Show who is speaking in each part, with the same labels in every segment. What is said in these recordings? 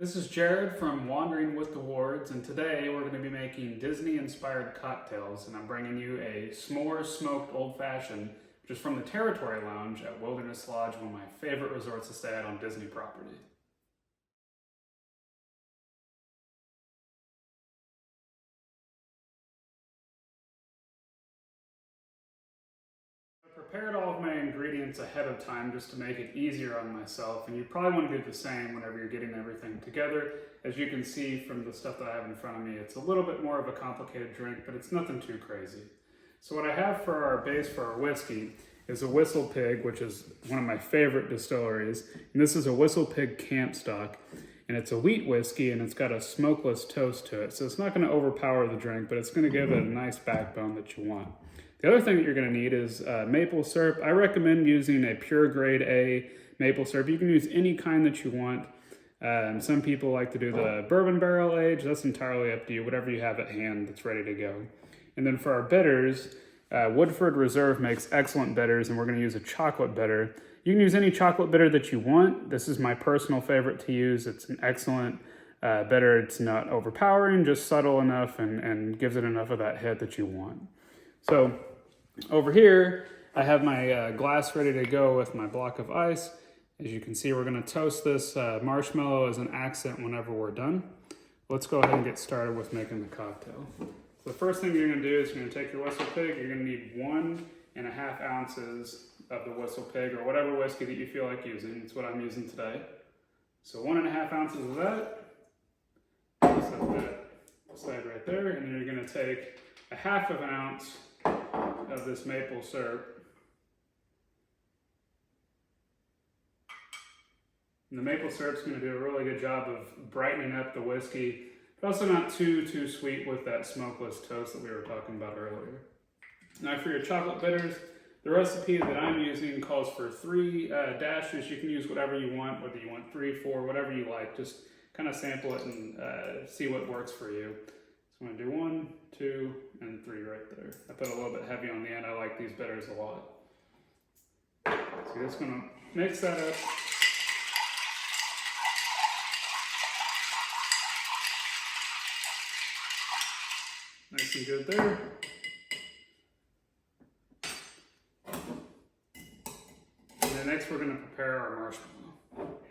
Speaker 1: This is Jared from Wandering with the Wards, and today we're going to be making Disney-inspired cocktails, and I'm bringing you a s'mores smoked old-fashioned, which is from the Territory Lounge at Wilderness Lodge, one of my favorite resorts to stay at on Disney property. I prepared all of my ingredients ahead of time just to make it easier on myself, and you probably want to do the same whenever you're getting everything together. As you can see from the stuff that I have in front of me, it's a little bit more of a complicated drink, but it's nothing too crazy. So what I have for our base for our whiskey is a Whistle Pig, which is one of my favorite distilleries. And this is a Whistle Pig CampStock, and it's a wheat whiskey, and it's got a smokeless toast to it. So it's not going to overpower the drink, but it's going to give it a nice backbone that you want. The other thing that you're going to need is maple syrup. I recommend using a pure grade A maple syrup. You can use any kind that you want. Some people like to do the bourbon barrel age. That's entirely up to you, whatever you have at hand that's ready to go. And then for our bitters, Woodford Reserve makes excellent bitters, and we're going to use a chocolate bitter. You can use any chocolate bitter that you want. This is my personal favorite to use. It's an excellent bitter. It's not overpowering, just subtle enough and gives it enough of that hit that you want. So over here, I have my glass ready to go with my block of ice. As you can see, we're going to toast this marshmallow as an accent whenever we're done. Let's go ahead and get started with making the cocktail. So the first thing you're going to do is you're going to take your Whistle Pig. You're going to need 1.5 ounces of the Whistle Pig or whatever whiskey that you feel like using. It's what I'm using today. So 1.5 ounces of that. Set that aside right there. And then you're going to take 1/2 ounce of this maple syrup. And the maple syrup's going to do a really good job of brightening up the whiskey, but also not too sweet with that smokeless toast that we were talking about earlier. Now for your chocolate bitters, the recipe that I'm using calls for 3 dashes. You can use whatever you want, whether you want 3, 4, whatever you like. Just kind of sample it and see what works for you. So I'm going to do 1, 2, and 3 right there. I put a little bit heavy on the end. I like these bitters a lot. So you're just going to mix that up. Nice and good there. And then next we're going to prepare our marshmallow.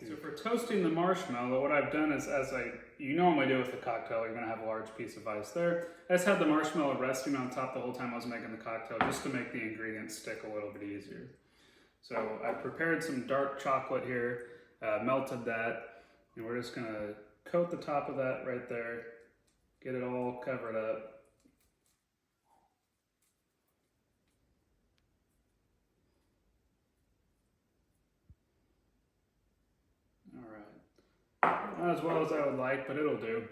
Speaker 1: So for toasting the marshmallow, what I've done is, as you normally do with a cocktail, you're going to have a large piece of ice there. I just had the marshmallow resting on top the whole time I was making the cocktail, just to make the ingredients stick a little bit easier. So I prepared some dark chocolate here, melted that, and we're just going to coat the top of that right there, get it all covered up. Not as well as I would like, but it'll do.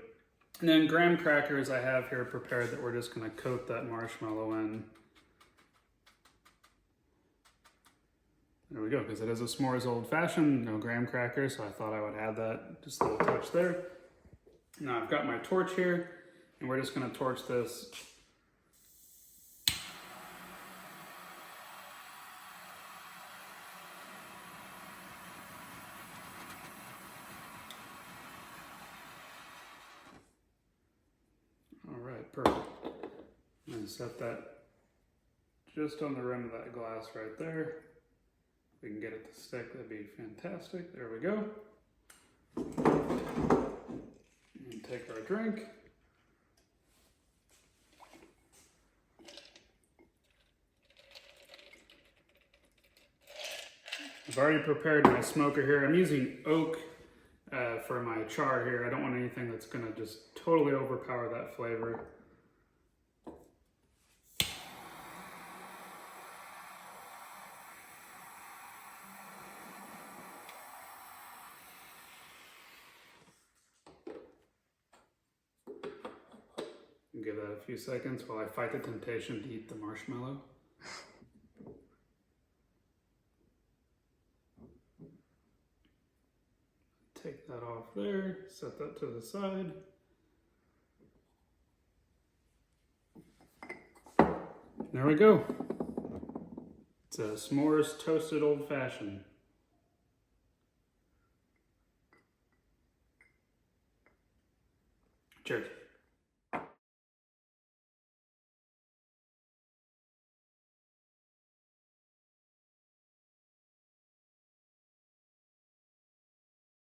Speaker 1: And then graham crackers I have here prepared that we're just going to coat that marshmallow in. There we go, because it is a s'mores old-fashioned, no graham crackers, so I thought I would add that, just a little touch there. Now I've got my torch here, and we're just going to torch this. Perfect. And set that just on the rim of that glass right there. If we can get it to stick, that'd be fantastic. There we go. And take our drink. I've already prepared my smoker here. I'm using oak for my char here. I don't want anything that's going to just totally overpower that flavor. Give that a few seconds while I fight the temptation to eat the marshmallow. Take that off there, set that to the side. There we go. It's a s'mores toasted old fashioned. Cheers.